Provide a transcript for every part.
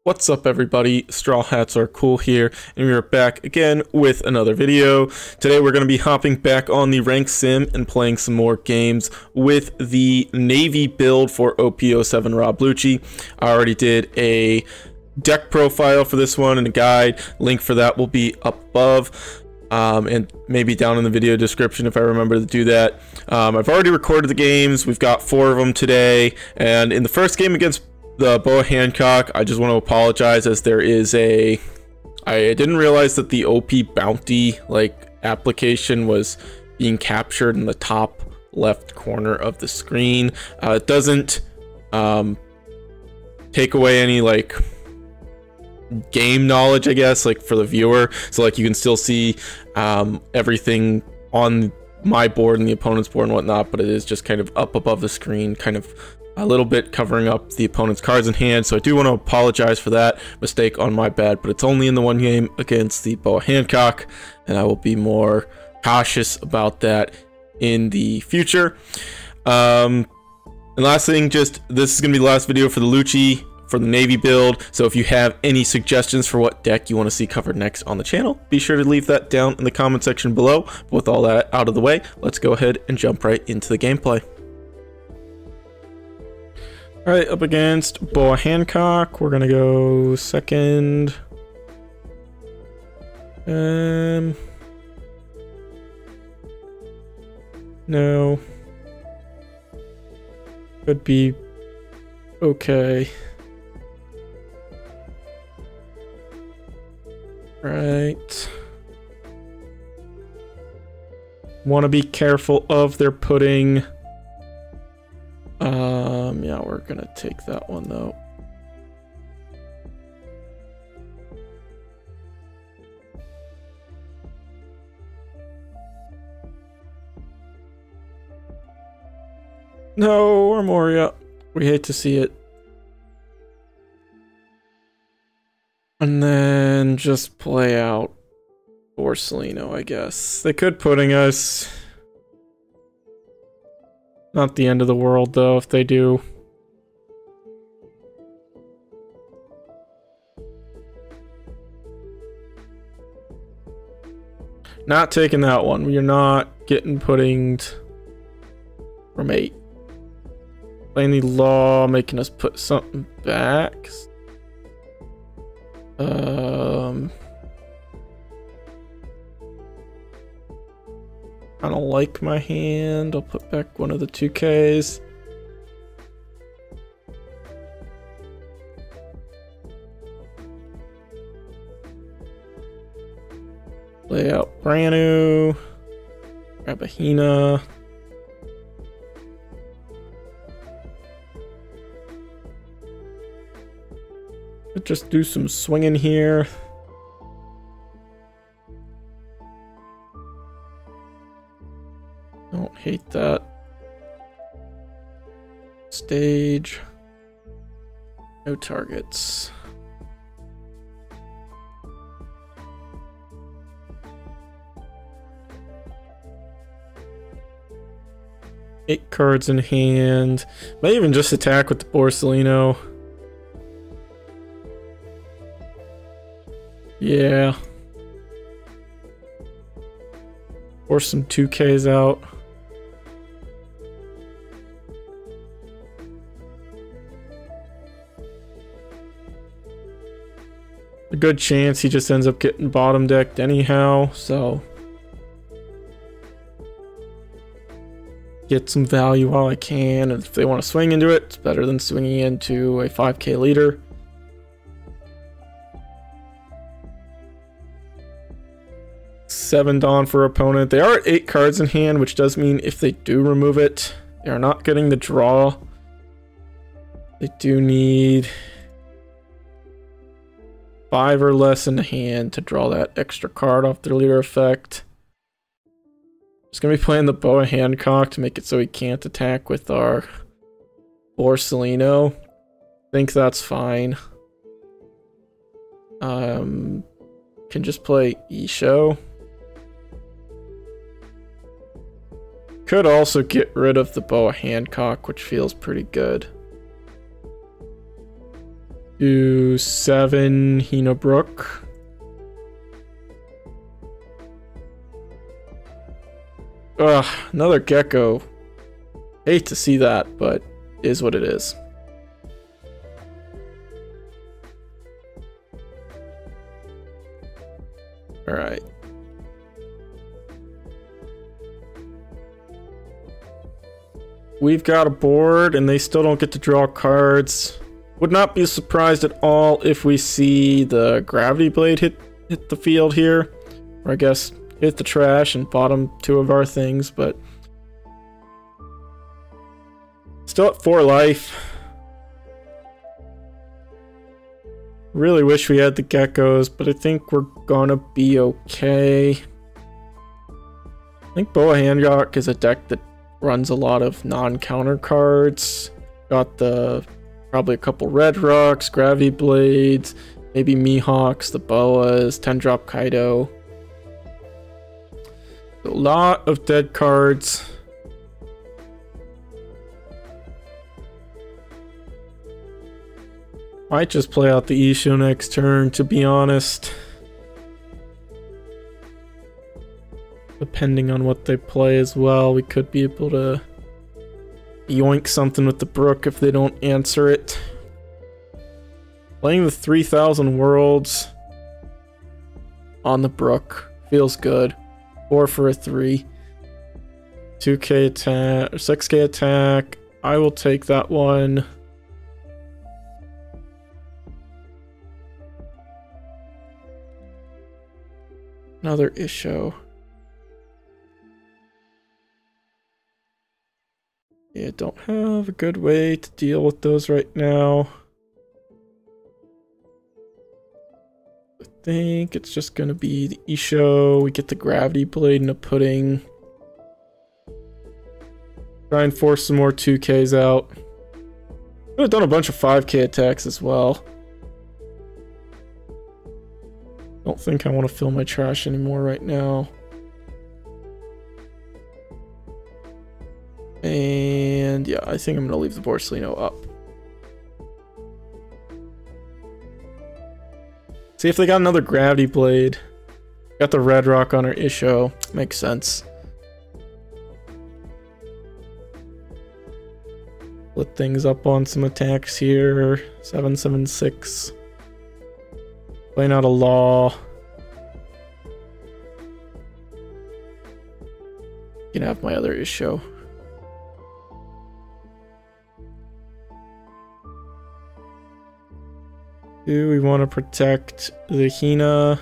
What's up, everybody? Straw hats are cool here, and we're back again with another video. Today we're going to be hopping back on the rank sim and playing some more games with the Navy build for OP07 Rob Lucci. I already did a deck profile for this one and a guide. Link for that will be up above. And maybe down in the video description if I remember to do that. I've already recorded the games. We've got 4 of them today, and in the first game against the Boa Hancock, I just want to apologize as there is I didn't realize that the OP bounty application was being captured in the top left corner of the screen. It doesn't take away any game knowledge, I guess, for the viewer, so you can still see everything on my board and the opponent's board and whatnot, but it is just kind of up above the screen, kind of a little bit covering up the opponent's cards in hand. So I do want to apologize for that mistake on my bad, but it's only in the one game against the Boa Hancock, and I will be more cautious about that in the future. And last thing, just this is gonna be the last video for the Lucci for the Navy build, so if you have any suggestions for what deck you want to see covered next on the channel, be sure to leave that down in the comment section below. But with all that out of the way, let's go ahead and jump right into the gameplay. All right, up against Boa Hancock, we're gonna go second. No, could be okay. Right. Want to be careful of their putting. Yeah, we're gonna take that one though. No, or Moria. We hate to see it. And then just play out Borsellino, I guess. They could putting us. Not the end of the world, though, if they do. Not taking that one. We are not getting puddinged from 8. Playing the law, making us put something back. I don't like my hand. I'll put back one of the 2Ks. Lay out Branu. Grab a Hina. Just do some swinging here. Don't hate that. Stage. No targets. Eight cards in hand. Might even just attack with the Borsellino. Yeah. Or some 2Ks out. A good chance he just ends up getting bottom decked anyhow, so get some value while I can, and if they want to swing into it, it's better than swinging into a 5K leader. Seven Dawn for opponent. They are at 8 cards in hand, which does mean if they do remove it, they are not getting the draw. They do need 5 or less in the hand to draw that extra card off their leader effect. Just gonna be playing the Boa Hancock to make it so he can't attack with our Borsellino. Think that's fine. Can just play Isho. Could also get rid of the Boa Hancock, which feels pretty good. Do 7 Hinabrook. Ugh, another Gecko. Hate to see that, but is what it is. Alright. We've got a board, and they still don't get to draw cards. Would not be surprised at all if we see the Gravity Blade hit the field here. Or I guess hit the trash and bottom 2 of our things, but still at 4 life. Really wish we had the Geckos, but I think we're gonna be okay. I think Boa Hancock is a deck that runs a lot of non-counter cards. Got the probably a couple Red Rocks, Gravity Blades, maybe Mihawks, the Boas, 10-drop Kaido. A lot of dead cards. Might just play out the Isho next turn, to be honest. Depending on what they play as well, we could be able to yoink something with the Brook if they don't answer it. Playing the 3000 Worlds on the Brook feels good. 4 for a 3. 2k attack, or 6k attack. I will take that one. Another Isho. Yeah, don't have a good way to deal with those right now. I think it's just gonna be the Isho. We get the Gravity Blade and a Pudding. Try and force some more 2Ks out. Could have done a bunch of 5K attacks as well. Don't think I want to fill my trash anymore right now. And yeah, I think I'm gonna leave the Borsalino up. See if they got another Gravity Blade. Got the Red Rock on our Isho. Makes sense. Split things up on some attacks here. 776. Playing out a Law. You can have my other Isho. Do we want to protect the Hina?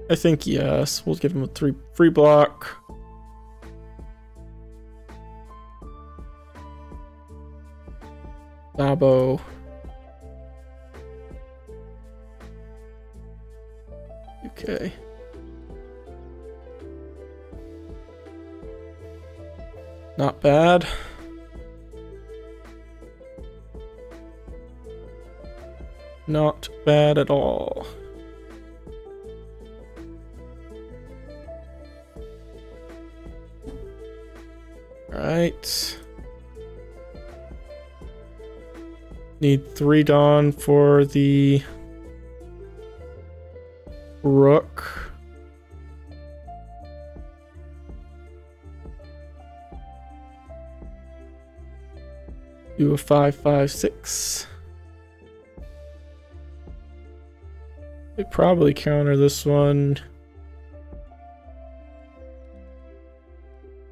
I think yes. We'll give him a 3 free block. Sabo. Okay. Not bad. Not bad at all. Alright. Need 3 Dawn for the Rook. Do a 5/5/6. They probably counter this one.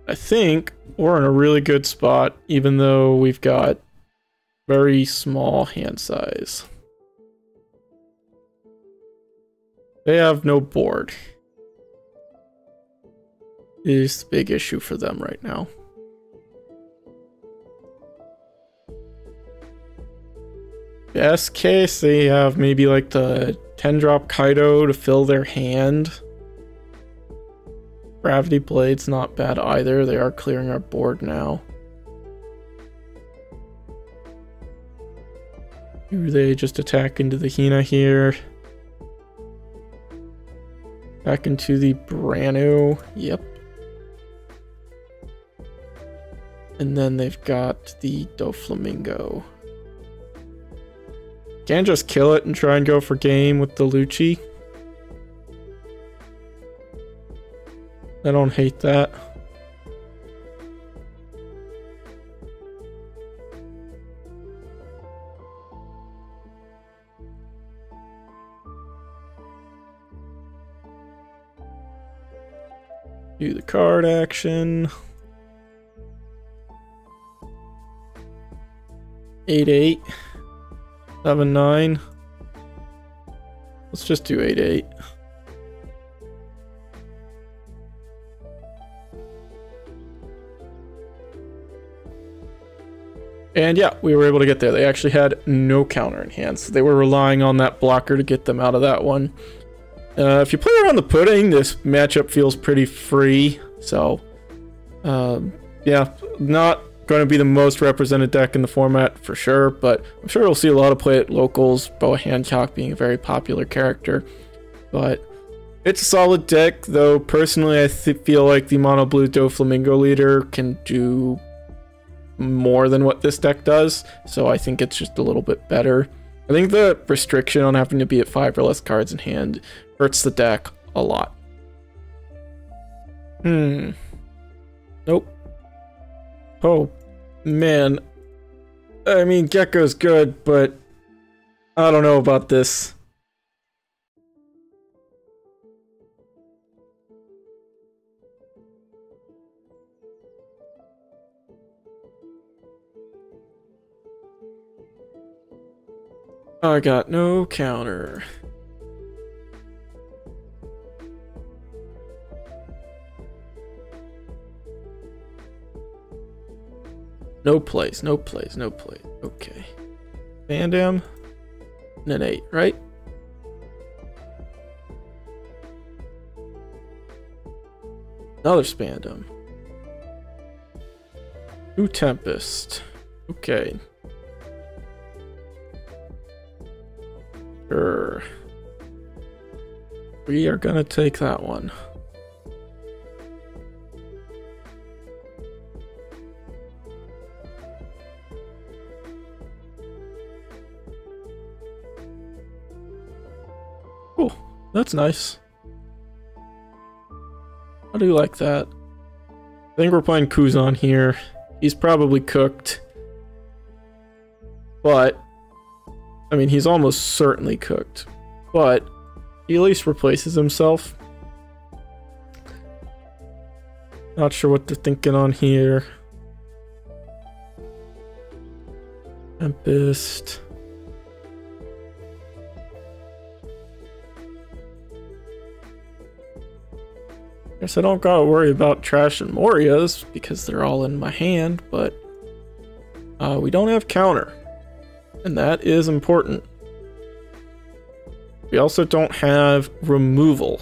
I think we're in a really good spot, even though we've got very small hand size. They have no board. It is the big issue for them right now. Best case, they have maybe like the 10-drop Kaido to fill their hand. Gravity Blade's not bad either. They are clearing our board now. Do they just attack into the Hina here? Back into the Branu. Yep. And then they've got the Doflamingo. Can't just kill it and try and go for game with the Lucci. I don't hate that. Do the card action. 8-8. 7-9. Let's just do 8-8. And yeah, we were able to get there. They actually had no counter in hand, so they were relying on that blocker to get them out of that one. If you play around the pudding, this matchup feels pretty free. So, yeah, not going to be the most represented deck in the format for sure, but I'm sure we'll see a lot of play at locals, Boa Hancock being a very popular character. But it's a solid deck, though personally I feel like the Mono Blue Doflamingo leader can do more than what this deck does, so I think it's just a little bit better. I think the restriction on having to be at 5 or less cards in hand hurts the deck a lot. Nope. Oh, man. I mean, Gecko's good, but I don't know about this. I got no counter. No plays, no plays, no plays. Okay. Bandam. And an 8, right? Another Spandam. New Tempest. Okay. Sure. We are gonna take that one. Cool. That's nice. I do like that. I think we're playing Kuzan here. He's probably cooked. But I mean, he's almost certainly cooked, but he at least replaces himself. Not sure what they're thinking on here. Tempest. Guess I don't gotta worry about Trash and Morias because they're all in my hand, but we don't have counter. And that is important. We also don't have removal,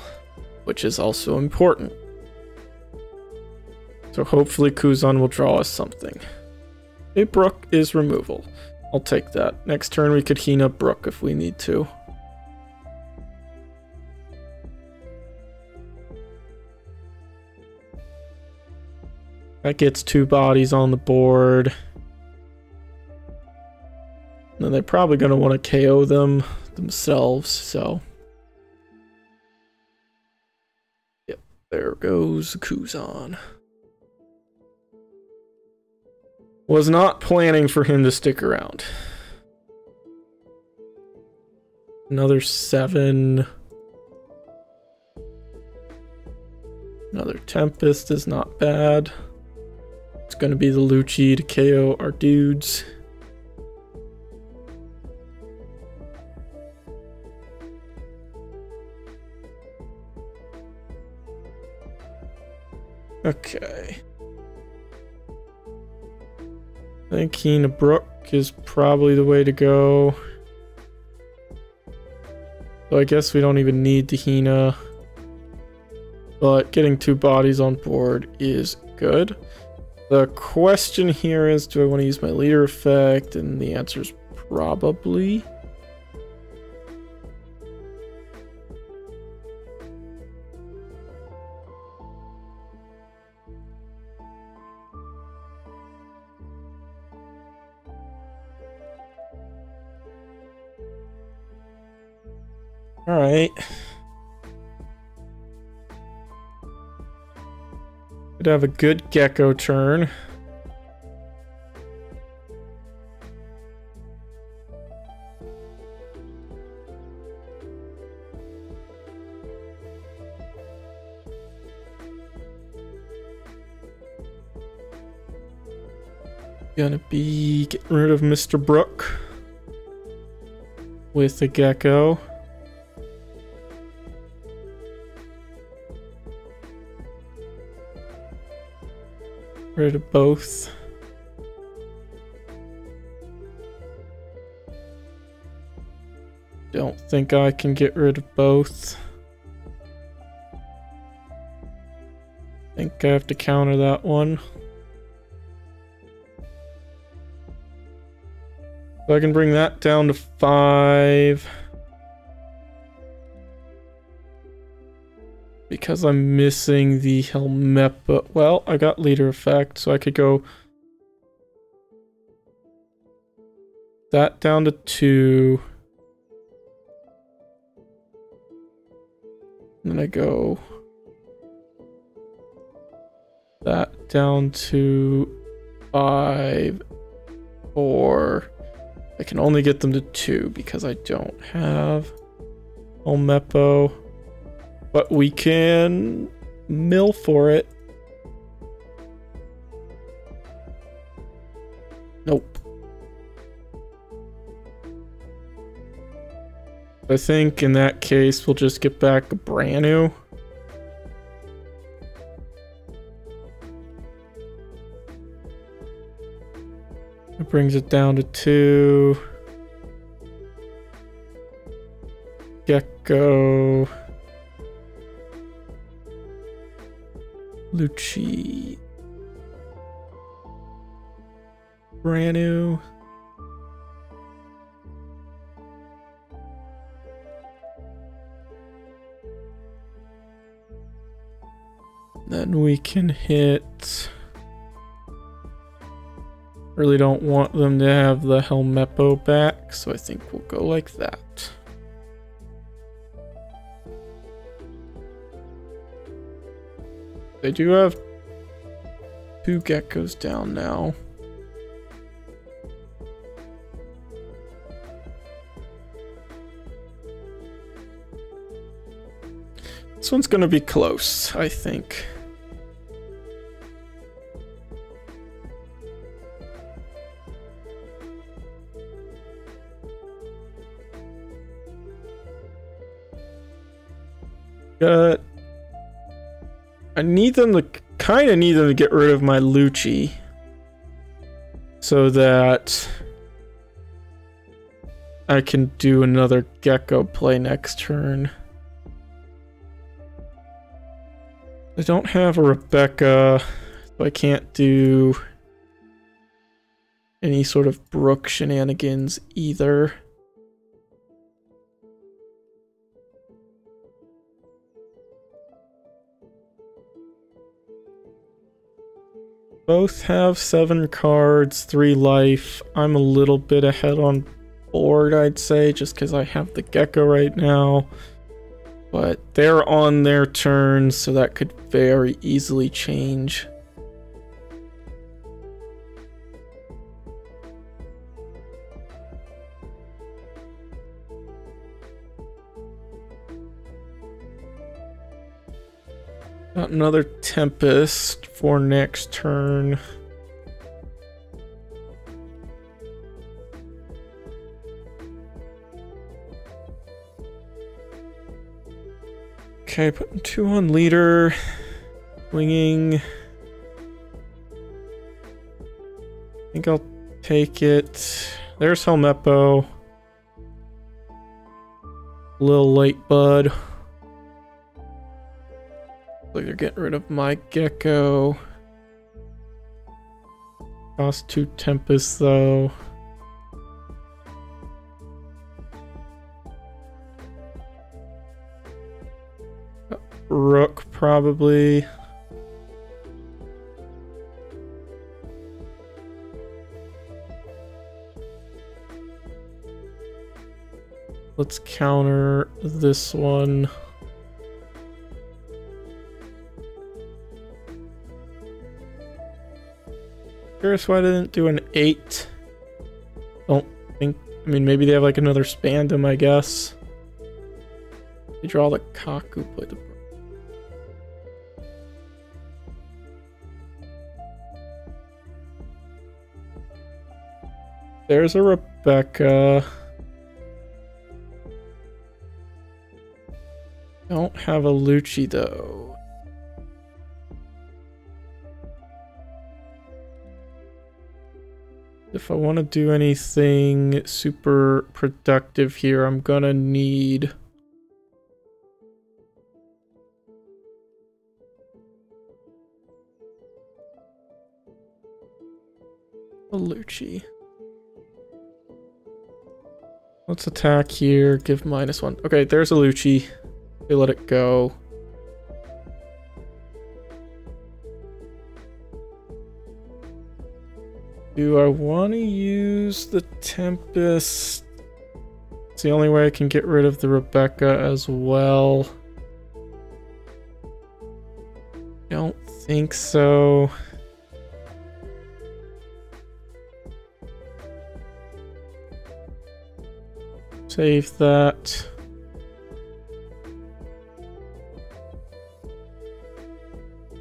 which is also important. So hopefully Kuzan will draw us something. A Brook is removal. I'll take that. Next turn we could Hina Brook if we need to. That gets 2 bodies on the board. And they're probably going to want to KO them themselves, so. Yep, there goes Kuzan. Was not planning for him to stick around. Another 7. Another Tempest is not bad. It's going to be the Lucci to KO our dudes. Okay. I think Hina Brook is probably the way to go. So I guess we don't even need the Hina. But getting 2 bodies on board is good. The question here is, do I want to use my leader effect? And the answer is probably. All right. Could have a good Gecko turn. Gonna be getting rid of Mr. Brook with the Gecko. Rid of both. Don't think I can get rid of both. Think I have to counter that one. So I can bring that down to 5. Because I'm missing the Helmeppo. Well, I got leader effect, so I could go that down to 2. And then I go that down to 5, 4. I can only get them to 2 because I don't have Helmeppo. But we can mill for it. Nope. I think in that case, we'll just get back a brand new. It brings it down to 2. Gecko. Lucci. Brand new. Then we can hit. Really don't want them to have the Helmeppo back, so I think we'll go like that. They do have 2 geckos down now. This one's gonna be close, I think. I need them to get rid of my Lucci so that I can do another Gecko play next turn. I don't have a Rebecca, so I can't do any sort of Brook shenanigans either. Both have 7 cards, 3 life. I'm a little bit ahead on board, I'd say, just because I have the Gecko right now. But they're on their turn, so that could very easily change. Got another Tempest for next turn. Okay, putting 2 on leader. Winging. I think I'll take it. There's Helmeppo. A little late, bud. Like they're getting rid of my Gecko. Cost 2 Tempest though. Rook probably. Let's counter this one. Curious why I didn't do an 8. Don't think. I mean, maybe they have like another Spandam, I guess. They draw the Kaku, play the. There's a Rebecca. Don't have a Lucci though. If I want to do anything super productive here, I'm gonna need a Lucci. Let's attack here, give -1. Okay, there's a Lucci. They let it go. Do I want to use the Tempest? It's the only way I can get rid of the Rebecca as well. Don't think so. Save that.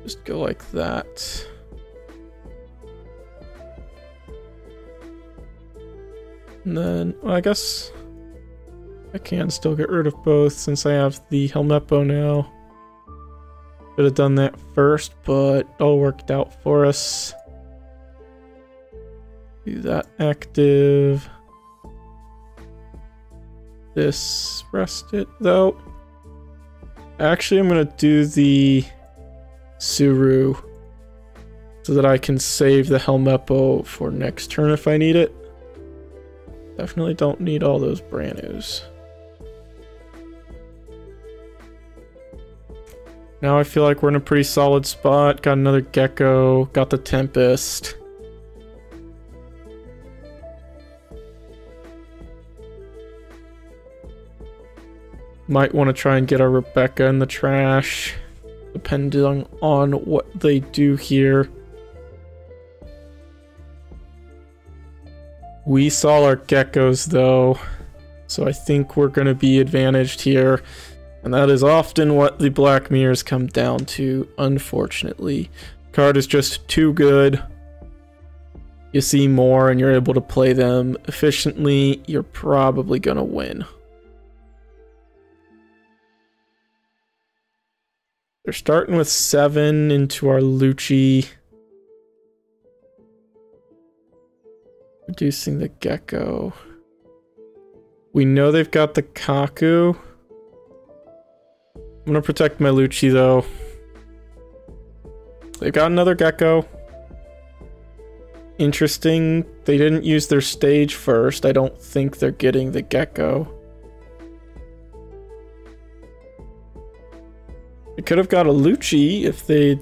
Just go like that. And then, well, I guess I can still get rid of both since I have the Helmeppo now. Could have done that first, but it all worked out for us. Do that active. This rest it though. Actually, I'm gonna do the Suru so that I can save the Helmeppo for next turn if I need it. Definitely don't need all those brand news. Now I feel like we're in a pretty solid spot. Got another Gecko, got the Tempest. Might want to try and get our Rebecca in the trash, depending on what they do here. We saw our Geckos though, so I think we're going to be advantaged here. And that is often what the Black Mirrors come down to, unfortunately. Card is just too good. You see more and you're able to play them efficiently, you're probably going to win. They're starting with 7 into our Lucci. Reducing the Gecko. We know they've got the Kaku. I'm gonna protect my Lucci though. They've got another Gecko. Interesting. They didn't use their stage first. I don't think they're getting the Gecko. They could have got a Lucci if they...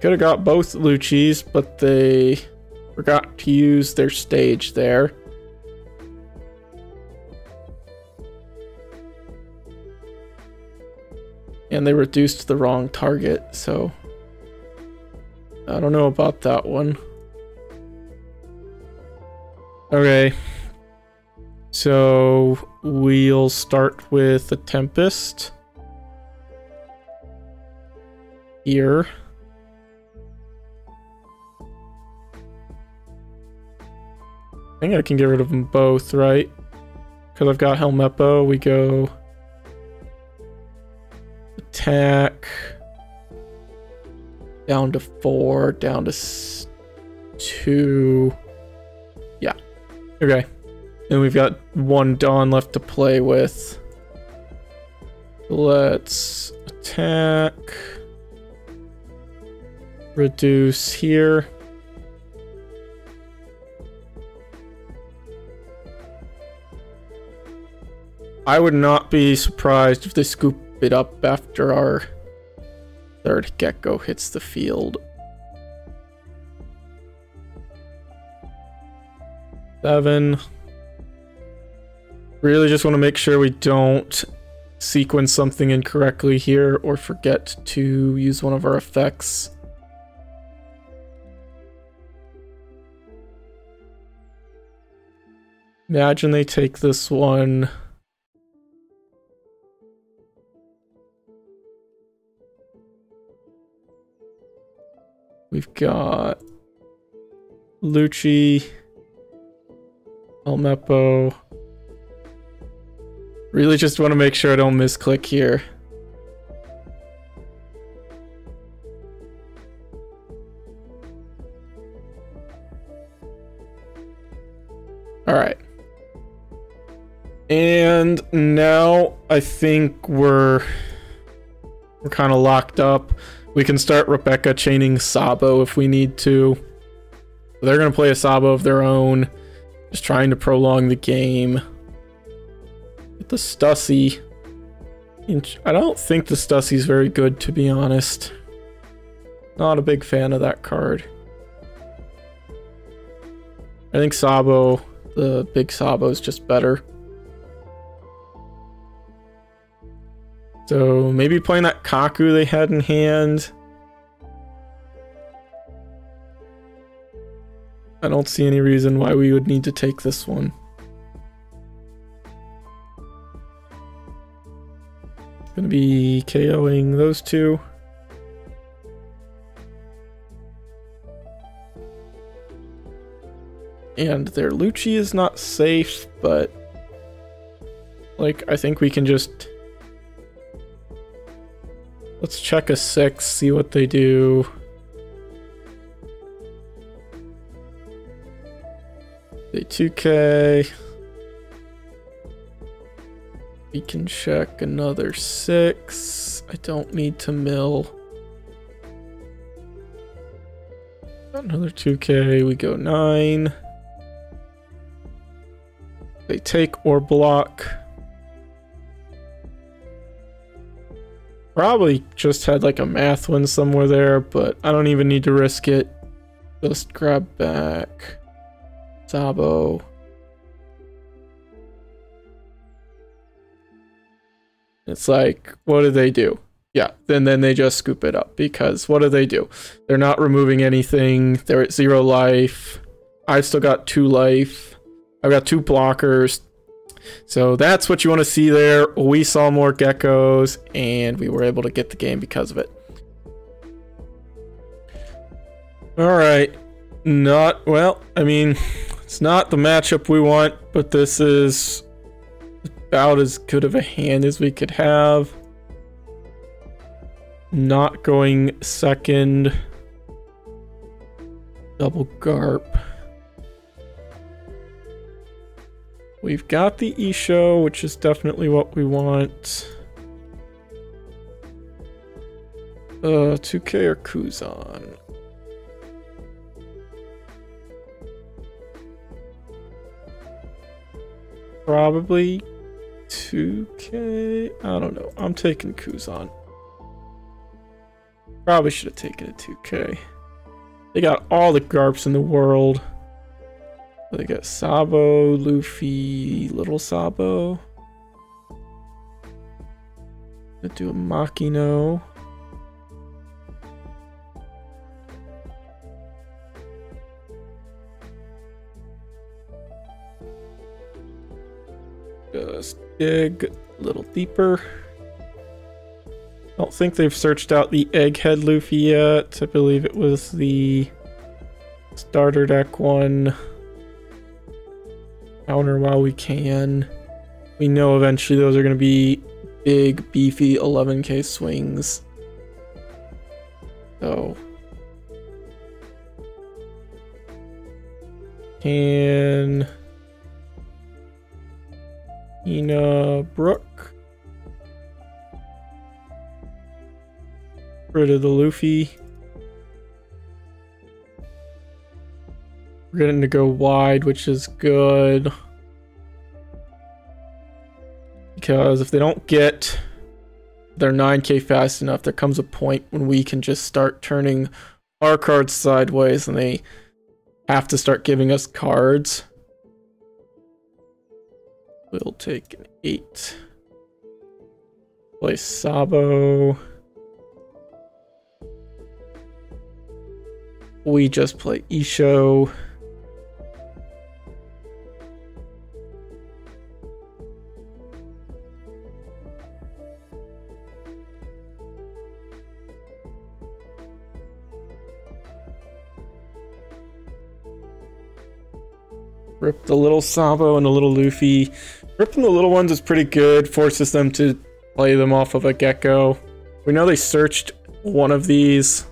Could have got both Luccis, but they forgot to use their stage there. And they reduced the wrong target, so I don't know about that one. Okay, so we'll start with the Tempest here. I think I can get rid of them both, right? Because I've got Helmeppo. We go attack down to 4, down to 2. Yeah. Okay. And we've got 1 Dawn left to play with. Let's attack. Reduce here. I would not be surprised if they scoop it up after our 3rd Gecko hits the field. 7. Really just want to make sure we don't sequence something incorrectly here or forget to use one of our effects. Imagine they take this one. We've got Lucci, El Meppo. Really just want to make sure I don't misclick here. All right. And now I think we're kind of locked up. We can start Rebecca chaining Sabo if we need to. They're going to play a Sabo of their own, just trying to prolong the game. With the Stussy, I don't think the Stussy's very good, to be honest. Not a big fan of that card. I think Sabo, the big Sabo, is just better. So maybe playing that Kaku they had in hand. I don't see any reason why we would need to take this one. Gonna be KOing those two. And their Lucci is not safe, but like I think we can just... Let's check a 6, see what they do. They 2K. We can check another 6. I don't need to mill. Another 2K, we go 9. They take or block. Probably just had like a math one somewhere there, but I don't even need to risk it. Just grab back Sabo. It's like, what do they do? Yeah, then they just scoop it up, because what do they do? They're not removing anything. They're at 0 life. I've still got 2 life. I've got 2 blockers. So that's what you want to see there. We saw more geckos, and we were able to get the game because of it. Alright. Well, I mean, it's not the matchup we want, but this is about as good of a hand as we could have. Not going second. Double Garp. We've got the Isho, which is definitely what we want. 2K or Kuzan? Probably 2K? I don't know. I'm taking Kuzan. Probably should have taken a 2K. They got all the Garps in the world. They got Sabo, Luffy, Little Sabo. Gonna do a Makino. Just dig a little deeper. Don't think they've searched out the Egghead Luffy yet. I believe it was the starter deck one. Counter while we can. We know eventually those are going to be big, beefy 11k swings. So can Ina Brook rid of the Luffy. We're going to go wide, which is good. Because if they don't get their 9k fast enough, there comes a point when we can just start turning our cards sideways and they have to start giving us cards. We'll take an 8. Play Sabo. We just play Isho. Rip the little Sabo and the little Luffy. Ripping the little ones is pretty good. Forces them to play them off of a Gecko. We know they searched one of these.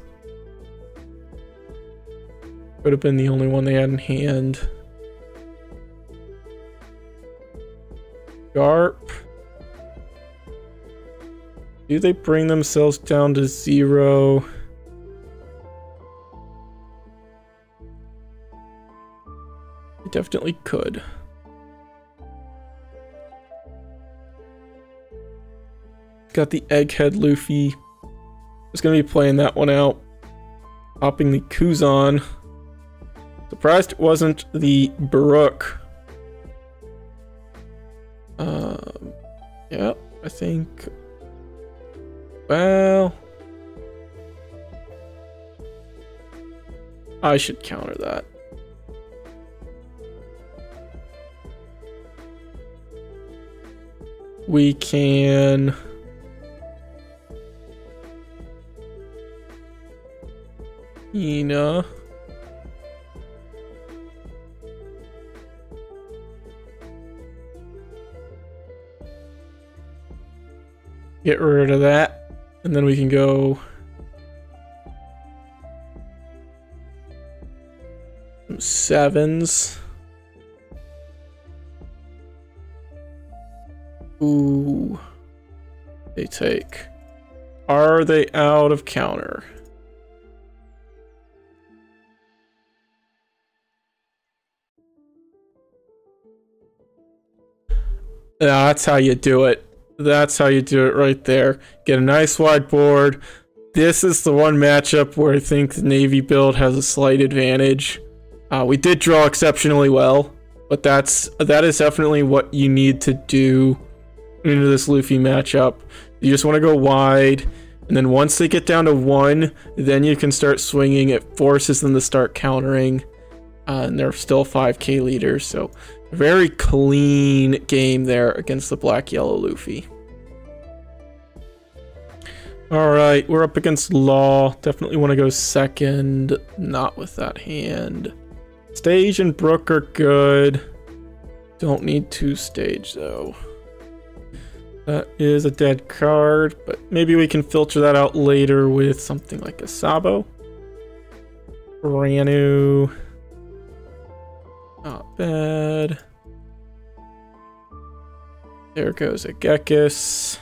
Could have been the only one they had in hand. Garp. Do they bring themselves down to 0? They definitely could. Got the Egghead Luffy. Just gonna be playing that one out. Popping the Kuzan. Surprised it wasn't the Baruch. Yeah, I think. Well, I should counter that. We can Ina. Get rid of that, and then we can go some 7s. Ooh, they take. Are they out of counter? That's how you do it. That's how you do it right there. Get a nice wide board. This is the one matchup where I think the Navy build has a slight advantage. We did draw exceptionally well, but that is definitely what you need to do into this Luffy matchup. You just want to go wide, and then once they get down to 1, then you can start swinging. It forces them to start countering, and they're still 5k leaders, so very clean game there against the black-yellow Luffy. Alright, we're up against Law. Definitely want to go second. Not with that hand. Stage and Brook are good. Don't need 2 stage, though. That is a dead card, but maybe we can filter that out later with something like a Sabo. Ranu. Not bad. There goes a Gekis.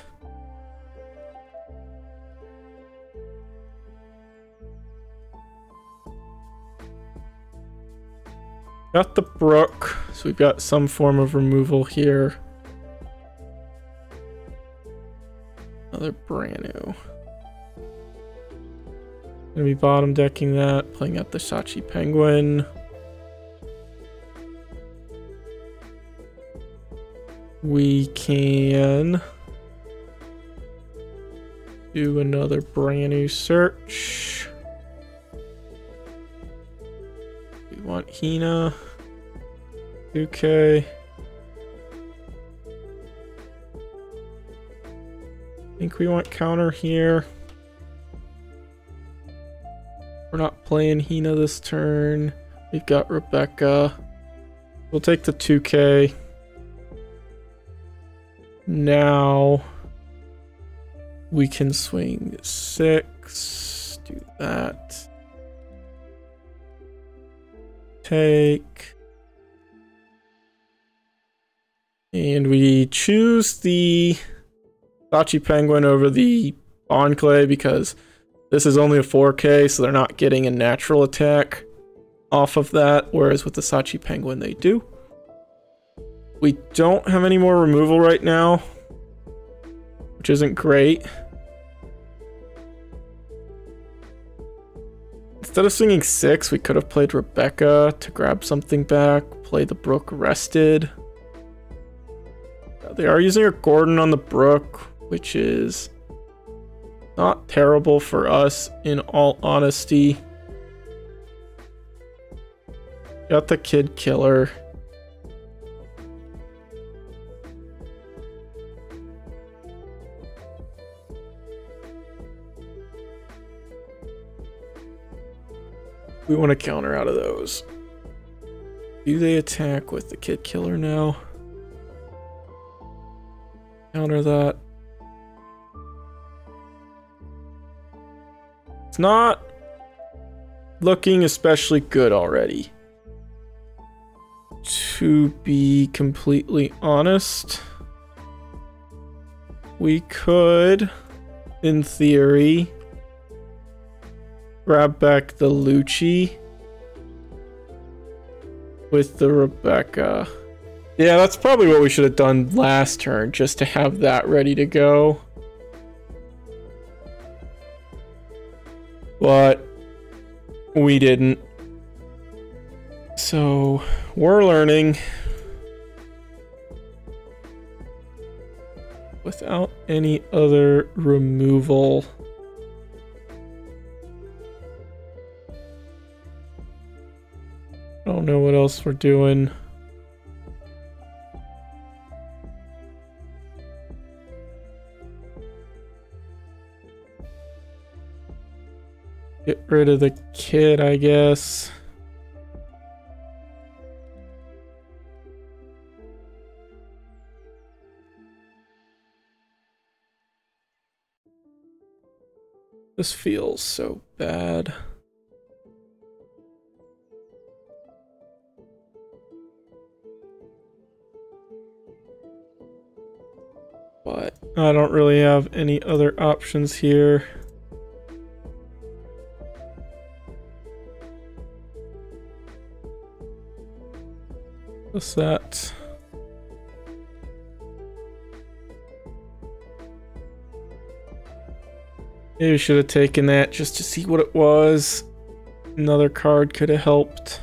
Got the Brook, so we've got some form of removal here. Another Branu. Gonna be bottom decking that, playing out the Shachi Penguin. We can do another brand new search. We want Hina. 2k. I think we want counter here. We're not playing Hina this turn. We've got Rebecca. We'll take the 2k. Now we can swing 6. Do that. Take. And we choose the Sachi Penguin over the Bonclay because this is only a 4k, so they're not getting a natural attack off of that, whereas with the Sachi Penguin they do. We don't have any more removal right now, which isn't great. Instead of swinging 6, we could have played Rebecca to grab something back, play the Brook rested. They are using a Gordon on the Brook, which is not terrible for us, in all honesty. Got the Kid Killer. We want to counter out of those. Do they attack with the Kid Killer now? Counter that. It's not looking especially good already, to be completely honest. We could, in theory, grab back the Lucci with the Rebecca. Yeah, that's probably what we should have done last turn, just to have that ready to go. But we didn't. So we're learning. Without any other removal. I don't know what else we're doing. Get rid of the kid, I guess. This feels so bad. But I don't really have any other options here. What's that? Maybe we should have taken that just to see what it was. Another card could have helped.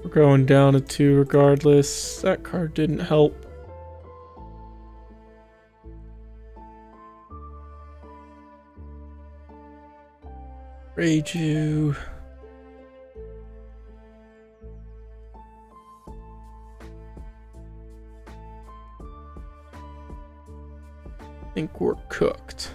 We're going down to 2 regardless. That card didn't help. Reiju. I think we're cooked.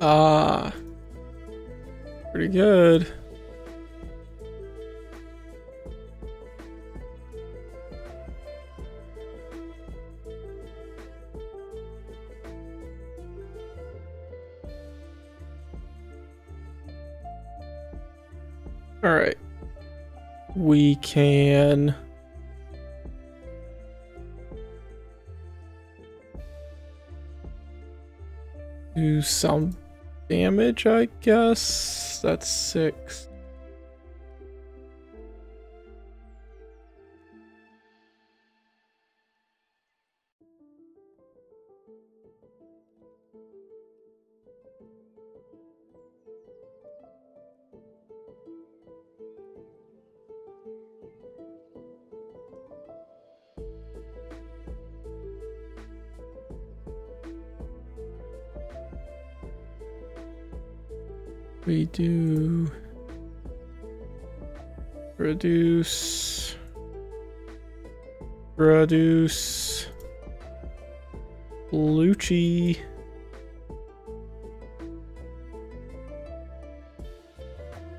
Ah, pretty good. All right, we can do some damage, I guess. That's 6. We do reduce Lucci,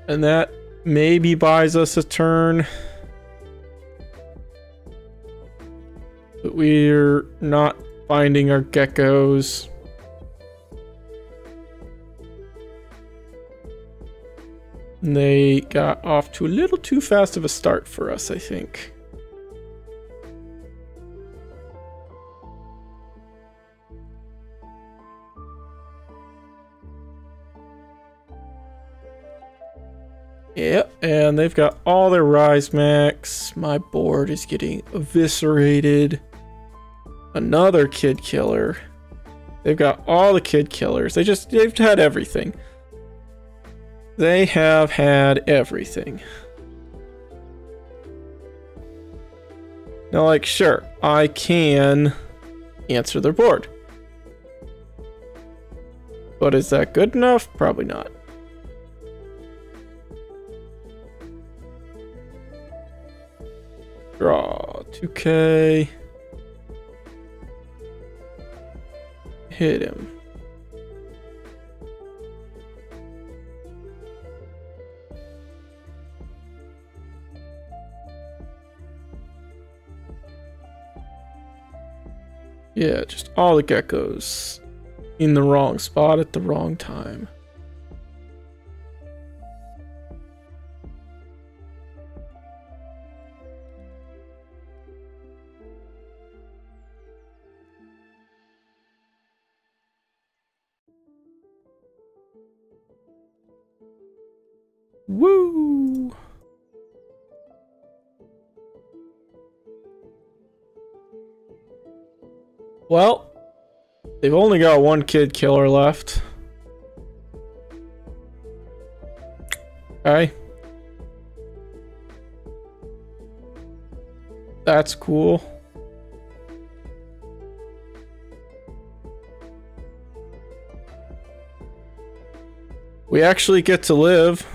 and that maybe buys us a turn, but we're not finding our geckos. And they got off to a little too fast of a start for us, I think. Yep, and they've got all their rise max. My board is getting eviscerated. Another kid killer. They've got all the kid killers. They've had everything. They have had everything. Now, like, sure, I can answer their board. But is that good enough? Probably not. Draw 2K. Hit him. Yeah, just all the geckos in the wrong spot at the wrong time. Woo! Well, they've only got one kid killer left. Okay. That's cool. We actually get to live.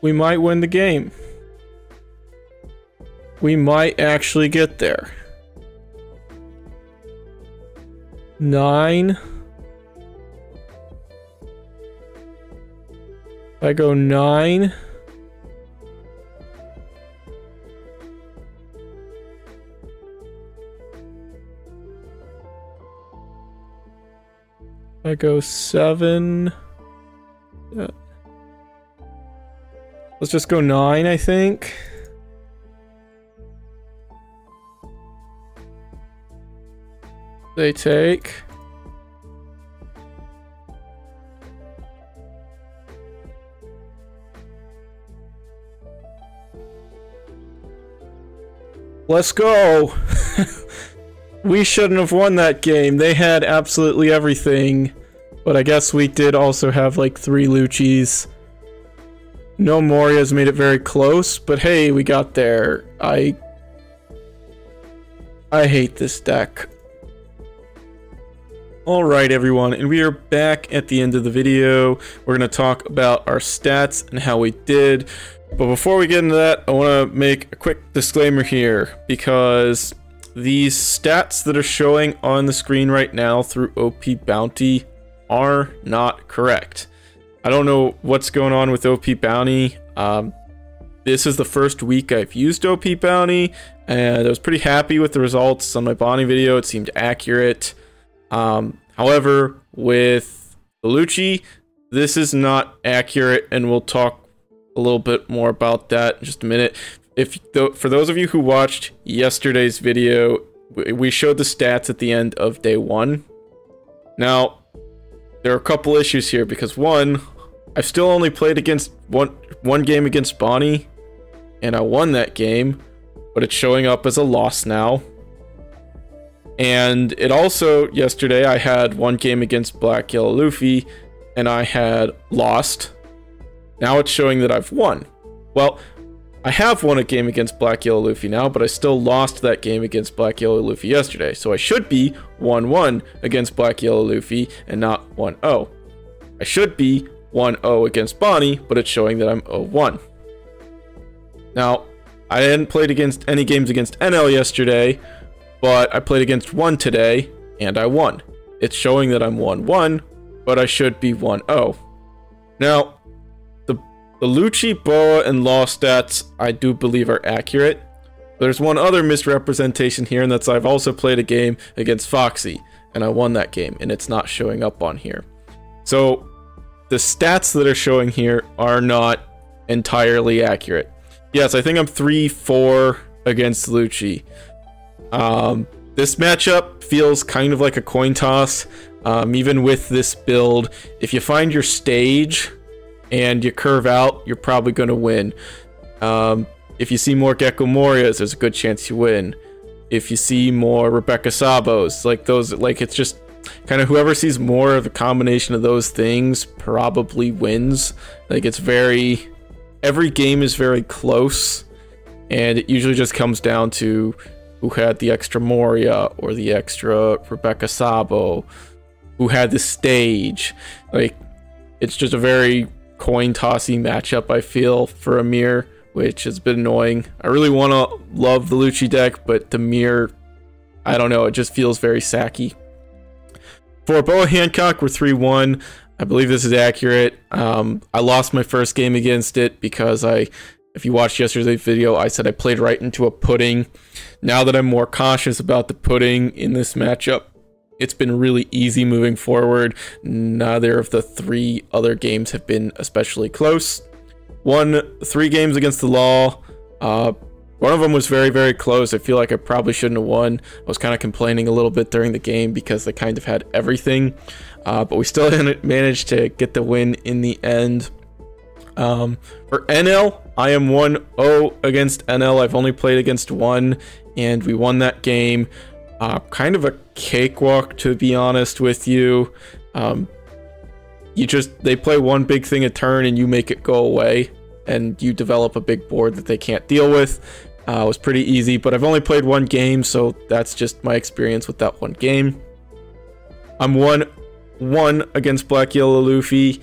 We might win the game. We might actually get there. 9. I go 9. I go 7. Let's just go 9, I think. They take. Let's go. We shouldn't have won that game. They had absolutely everything. But I guess we did also have like 3 Luccis. No Moria's made it very close, but hey, we got there. I hate this deck. Alright everyone, and we are back at the end of the video. We're going to talk about our stats and how we did. But before we get into that, I want to make a quick disclaimer here, because these stats that are showing on the screen right now through OP Bounty are not correct. I don't know what's going on with OP Bounty. This is the first week I've used OP Bounty, and I was pretty happy with the results on my Bonnie video. It seemed accurate. However, with the Lucci, this is not accurate, and we'll talk a little bit more about that in just a minute. For those of you who watched yesterday's video, we showed the stats at the end of day 1. Now, there are a couple issues here, because one, I've still only played against one game against Bonnie, and I won that game, but it's showing up as a loss now. And it also, yesterday, I had one game against Black Yellow Luffy, and I had lost. Now it's showing that I've won. Well, I have won a game against Black Yellow Luffy now, but I still lost that game against Black Yellow Luffy yesterday. So I should be 1-1 against Black Yellow Luffy and not 1-0. I should be 1-0 against Bonnie, but it's showing that I'm 0-1. Now, I hadn't played against any games against NL yesterday, but I played against one today, and I won. It's showing that I'm 1-1, but I should be 1-0. Now, the Lucci, Boa, and Law stats, I do believe are accurate. There's one other misrepresentation here, and that's I've also played a game against Foxy, and I won that game, and it's not showing up on here. So, the stats that are showing here are not entirely accurate. Yes, I think I'm 3-4 against Lucci. This matchup feels kind of like a coin toss. Even with this build, if you find your stage and you curve out, you're probably going to win. If you see more Gecko Morias, there's a good chance you win. If you see more Rebecca Sabos, like those, like it's just kind of whoever sees more of a combination of those things probably wins. Like it's every game is very close, and it usually just comes down to who had the extra Moria or the extra Rebecca Sabo, who had the stage. Like it's just a very coin tossy matchup, I feel, for Amir, which has been annoying. I really want to love the Lucci deck, but the Mir, I don't know, it just feels very sacky. For Boa Hancock, we're 3-1. I believe this is accurate. I lost my first game against it because if you watched yesterday's video, I said I played right into a pudding. Now that I'm more cautious about the pudding in this matchup, it's been really easy moving forward. Neither of the 3 other games have been especially close. Won 3 games against the Law. One of them was very, very close. I feel like I probably shouldn't have won. I was kind of complaining a little bit during the game because they kind of had everything. But we still managed to get the win in the end. For NL, I am 1-0 against NL. I've only played against 1, and we won that game. Kind of a cakewalk, to be honest with you. They play one big thing a turn, and you make it go away, and you develop a big board that they can't deal with. It was pretty easy, but I've only played 1 game, so that's just my experience with that 1 game. I'm 1-1 against Black Yellow Luffy.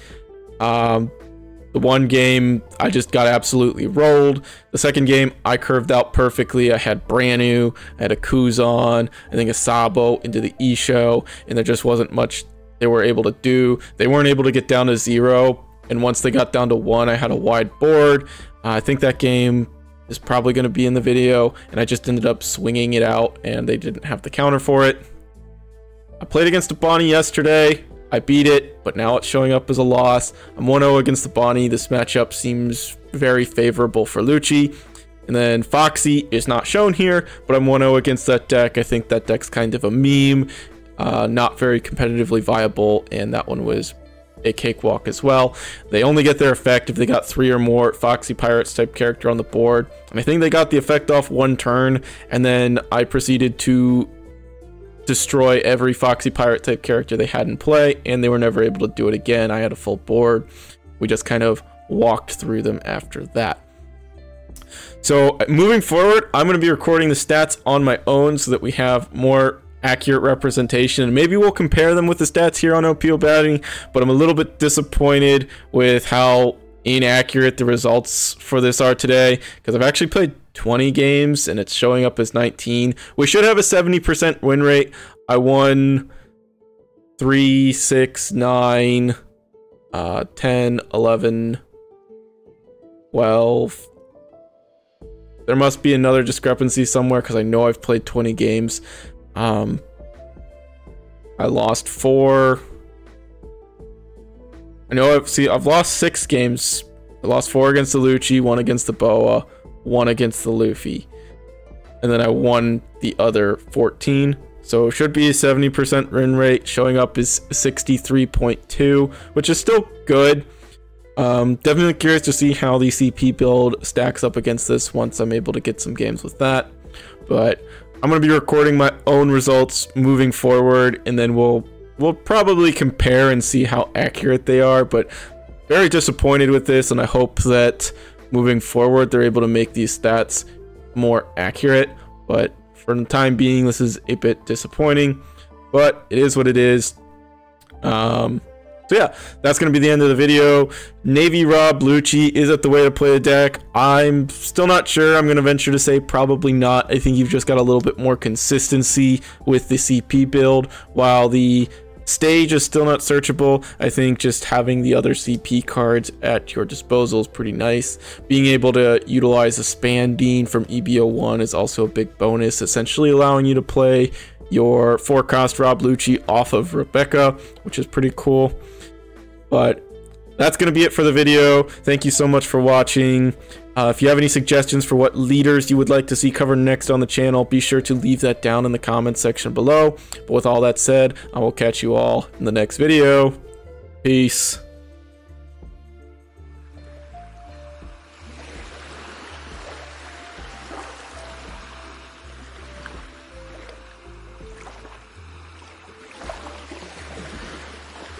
The 1 game, I just got absolutely rolled. The 2nd game, I curved out perfectly. I had Branu, I had a Kuzan, I think a Sabo into the Isho, and there just wasn't much they were able to do. They weren't able to get down to 0, and once they got down to 1, I had a wide board. I think that game is probably going to be in the video, and I just ended up swinging it out, and they didn't have the counter for it. I played against a Bonnie yesterday. I beat it, but now it's showing up as a loss. I'm 1-0 against the Bonnie. This matchup seems very favorable for Lucci. And then Foxy is not shown here, but I'm 1-0 against that deck. I think that deck's kind of a meme, not very competitively viable, and that one was a cakewalk as well. They only get their effect if they got 3 or more Foxy Pirates type character on the board. And I think they got the effect off 1 turn, and then I proceeded to destroy every Foxy Pirate type character they had in play, and they were never able to do it again. I had a full board. We just kind of walked through them after that. So moving forward, I'm going to be recording the stats on my own so that we have more accurate representation, and maybe we'll compare them with the stats here on OP07, but I'm a little bit disappointed with how inaccurate the results for this are today, because I've actually played 20 games and it's showing up as 19. We should have a 70% win rate. I won 3, 6, 9, 10, 11, 12. There must be another discrepancy somewhere because I know I've played 20 games. I lost 4. I know I've lost 6 games. I lost 4 against the Lucci, 1 against the Boa, 1 against the Luffy, and then I won the other 14. So it should be a 70% win rate. Showing up is 63.2, which is still good. Definitely curious to see how the CP build stacks up against this once I'm able to get some games with that. But I'm going to be recording my own results moving forward, and then we'll probably compare and see how accurate they are. But very disappointed with this, and I hope that moving forward they're able to make these stats more accurate. But for the time being, this is a bit disappointing, but it is what it is. So yeah, that's going to be the end of the video. Navy Rob Lucci, is it the way to play the deck? I'm still not sure. I'm going to venture to say probably not. I think you've just got a little bit more consistency with the CP build. While the stage is still not searchable, I think just having the other CP cards at your disposal is pretty nice. Being able to utilize a Spandine from EB01 is also a big bonus, essentially allowing you to play your 4-cost Rob Lucci off of Rebecca, which is pretty cool. But that's going to be it for the video. Thank you so much for watching. If you have any suggestions for what leaders you would like to see covered next on the channel, be sure to leave that down in the comments section below. But with all that said, I will catch you all in the next video. Peace.